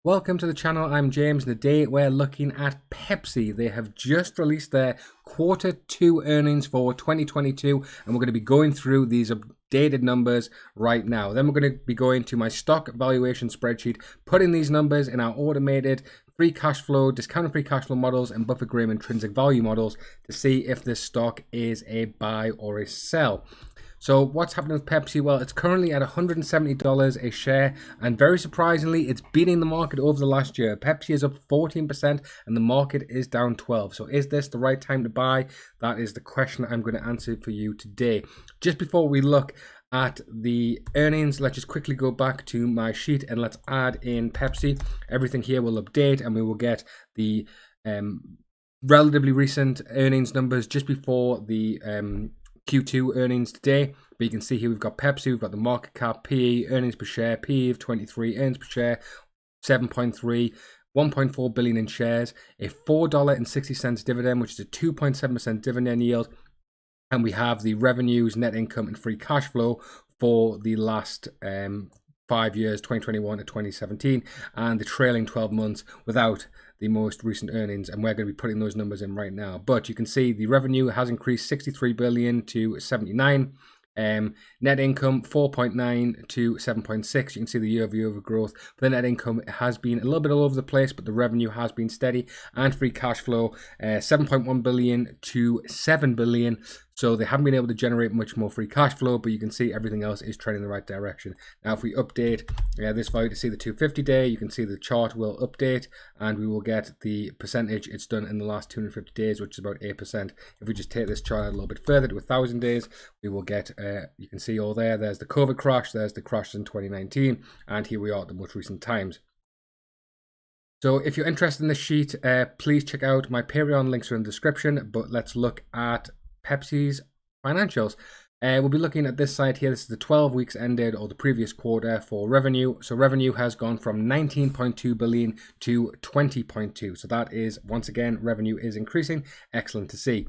Welcome to the channel, I'm James. Today we're looking at Pepsi. They have just released their Q2 earnings for 2022 and we're going to be going through these updated numbers right now. Then we're going to be going to my stock valuation spreadsheet, putting these numbers in our automated free cash flow, discounted free cash flow models and Buffett Graham intrinsic value models to see if this stock is a buy or a sell. So what's happening with Pepsi? Well, it's currently at $170 a share, and very surprisingly, it's beating the market over the last year. Pepsi is up 14% and the market is down 12%. So is this the right time to buy? That is the question I'm going to answer for you today. Just before we look at the earnings, let's just quickly go back to my sheet and let's add in Pepsi. Everything here will update and we will get the relatively recent earnings numbers just before the Q2 earnings today, but you can see here we've got Pepsi, we've got the market cap, PE, earnings per share, PE of 23, earnings per share 7.3, 1.4 billion in shares, a $4.60 dividend, which is a 2.7% dividend yield, and we have the revenues, net income, and free cash flow for the last 5 years, 2021 to 2017, and the trailing 12 months without the most recent earnings, and we're going to be putting those numbers in right now. But you can see the revenue has increased 63 billion to 79. Net income 4.9 to 7.6. You can see the year-over-year growth. But the net income has been a little bit all over the place, but the revenue has been steady. And free cash flow 7.1 billion to 7 billion. So they haven't been able to generate much more free cash flow, but you can see everything else is trending in the right direction. Now, if we update this value to see the 250 day, you can see the chart will update and we will get the percentage it's done in the last 250 days, which is about 8%. If we just take this chart a little bit further to 1,000 days, we will get, you can see all there. There's the COVID crash, there's the crash in 2019, and here we are at the most recent times. So if you're interested in this sheet, please check out my Patreon, links are in the description, but let's look at Pepsi's financials. We'll be looking at this side here. This is the 12 weeks ended or the previous quarter for revenue. So revenue has gone from 19.2 billion to 20.2. So that is, once again, revenue is increasing. Excellent to see.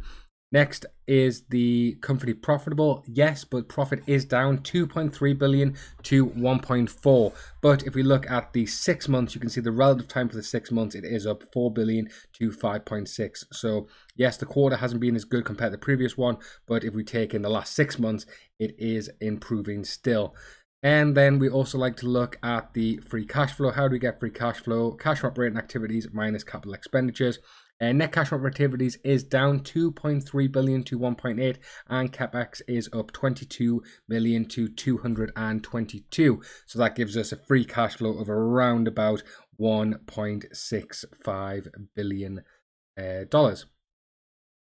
Next, is the company profitable? Yes, but profit is down 2.3 billion to 1.4. But if we look at the 6 months, you can see the relative time for the 6 months, it is up 4 billion to 5.6. So yes, the quarter hasn't been as good compared to the previous one, but if we take in the last 6 months, it is improving still. And then we also like to look at the free cash flow. How do we get free cash flow? Cash from operating activities minus capital expenditures. Net cash from activities is down 2.3 billion to 1.8, and capex is up 22 million to 222. So that gives us a free cash flow of around about $1.65 billion.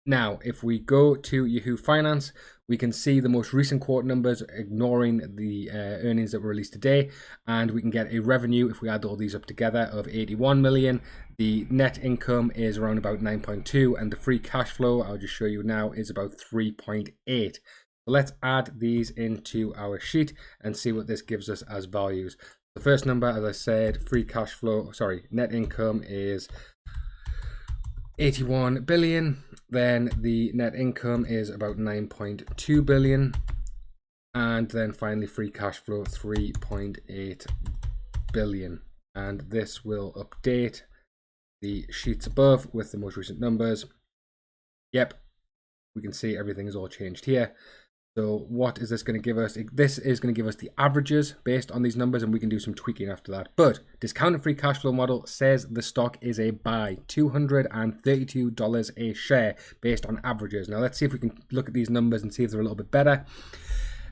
Now, if we go to Yahoo Finance, we can see the most recent quarter numbers, ignoring the earnings that were released today, and we can get a revenue, if we add all these up together, of 81 million. The net income is around about 9.2, and the free cash flow, I'll just show you now, is about 3.8. So let's add these into our sheet and see what this gives us as values. The first number, as I said, net income is 81 billion. Then the net income is about 9.2 billion. And then finally, free cash flow 3.8 billion. And this will update the sheets above with the most recent numbers. Yep, we can see everything is all changed here. So what is this going to give us? This is going to give us the averages based on these numbers, and we can do some tweaking after that. But discounted free cash flow model says the stock is a buy, $232 a share based on averages. Now let's see if we can look at these numbers and see if they're a little bit better.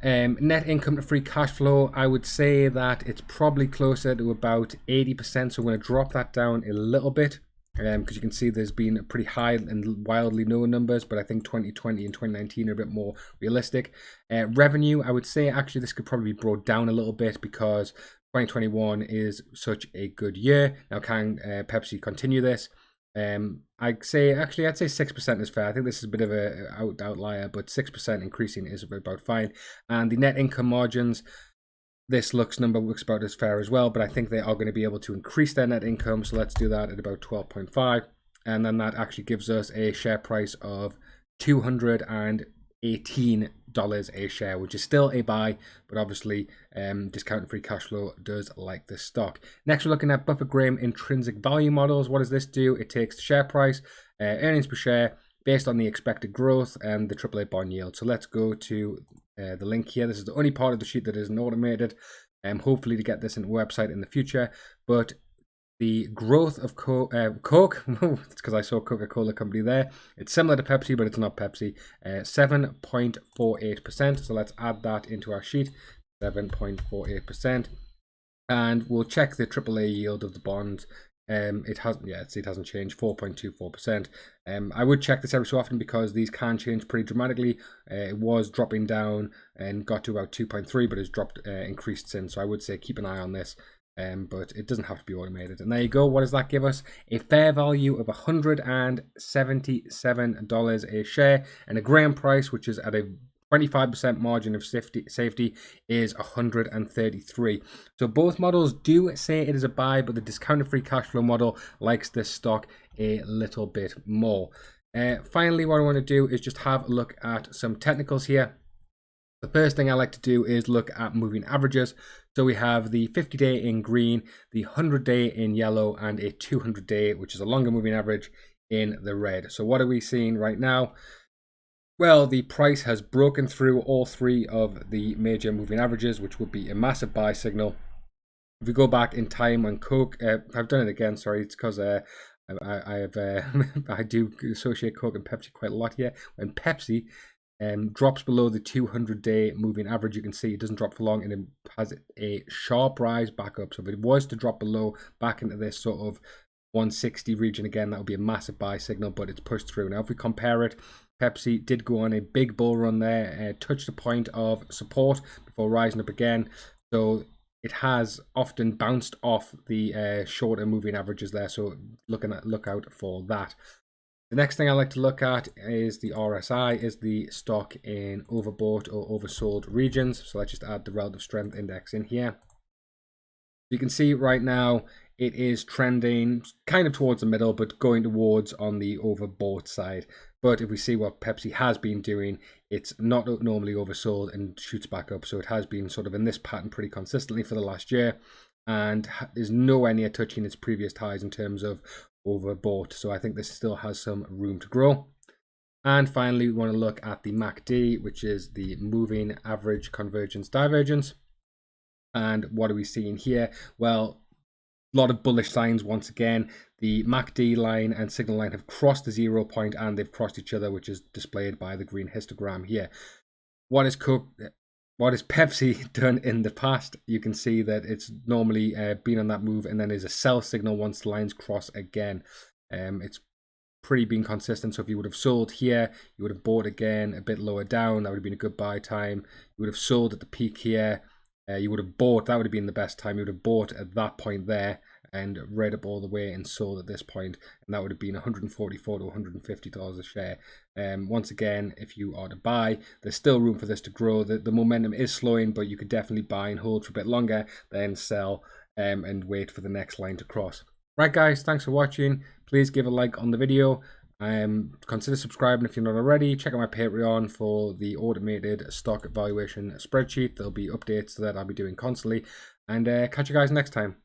Net income to free cash flow, I would say that it's probably closer to about 80%. So I'm going to drop that down a little bit. Because you can see there's been a pretty high and wildly known numbers, but I think 2020 and 2019 are a bit more realistic. Revenue, I would say actually this could probably be brought down a little bit because 2021 is such a good year. Now, can Pepsi continue this? I'd say 6% is fair. I think this is a bit of an outlier, but 6% increasing is about fine. And the net income margins, this number looks about as fair as well, but I think they are going to be able to increase their net income. So let's do that at about 12.5. And then that actually gives us a share price of $218 a share, which is still a buy, but obviously discounted free cash flow does like this stock. Next, we're looking at Buffer Graham intrinsic value models. What does this do? It takes the share price, earnings per share, based on the expected growth and the AAA bond yield. So let's go to the link here. This is the only part of the sheet that isn't automated. Hopefully to get this into the website in the future, but the growth of Coke, it's because I saw Coca-Cola company there. It's similar to Pepsi, but it's not Pepsi. 7.48%. So let's add that into our sheet. 7.48%. And we'll check the AAA yield of the bond. It hasn't changed. 4.24%. I would check this every so often because these can change pretty dramatically. It was dropping down and got to about 2.3, but it's dropped, increased since. So I would say keep an eye on this. But it doesn't have to be automated. And there you go. What does that give us? A fair value of $177 a share, and a Graham price, which is at a 25% margin of safety, is 133. So both models do say it is a buy, but the discounted free cash flow model likes this stock a little bit more. Finally, what I want to do is just have a look at some technicals here. The first thing I like to do is look at moving averages. So we have the 50-day in green, the 100-day in yellow, and a 200-day, which is a longer moving average, in the red. So what are we seeing right now? Well, the price has broken through all three of the major moving averages, which would be a massive buy signal. If we go back in time when Coke, I've done it again, sorry, it's because I do associate Coke and Pepsi quite a lot here. When Pepsi drops below the 200-day moving average, you can see it doesn't drop for long and it has a sharp rise back up. So if it was to drop below back into this sort of 160 region again, that would be a massive buy signal, but it's pushed through. Now if we compare it, Pepsi did go on a big bull run there, touched the point of support before rising up again. So it has often bounced off the shorter moving averages there, so look out for that. The next thing I like to look at is the RSI, is the stock in overbought or oversold regions. So let's just add the relative strength index in here. You can see right now it is trending kind of towards the middle, but going towards on the overbought side. But if we see what Pepsi has been doing, it's not normally oversold and shoots back up. So it has been sort of in this pattern pretty consistently for the last year, and is nowhere near touching its previous highs in terms of overbought. So I think this still has some room to grow. And finally, we want to look at the MACD, which is the moving average convergence divergence. And what are we seeing here? Well, a lot of bullish signs once again. The MACD line and signal line have crossed the 0 point and they've crossed each other, which is displayed by the green histogram here. What has Pepsi done in the past? You can see that it's normally been on that move and then there's a sell signal once the lines cross again. It's pretty been consistent. So if you would have sold here, you would have bought again a bit lower down. That would have been a good buy time. You would have sold at the peak here. You would have bought, that would have been the best time. You would have bought at that point there and read up all the way and sold at this point, and that would have been $144 to $150 a share. Once again, if you are to buy, there's still room for this to grow. The momentum is slowing, but you could definitely buy and hold for a bit longer, then sell and wait for the next line to cross. Right guys, thanks for watching. Please give a like on the video. Consider subscribing if you're not already. Check out my Patreon for the automated stock valuation spreadsheet. There'll be updates that I'll be doing constantly. And catch you guys next time.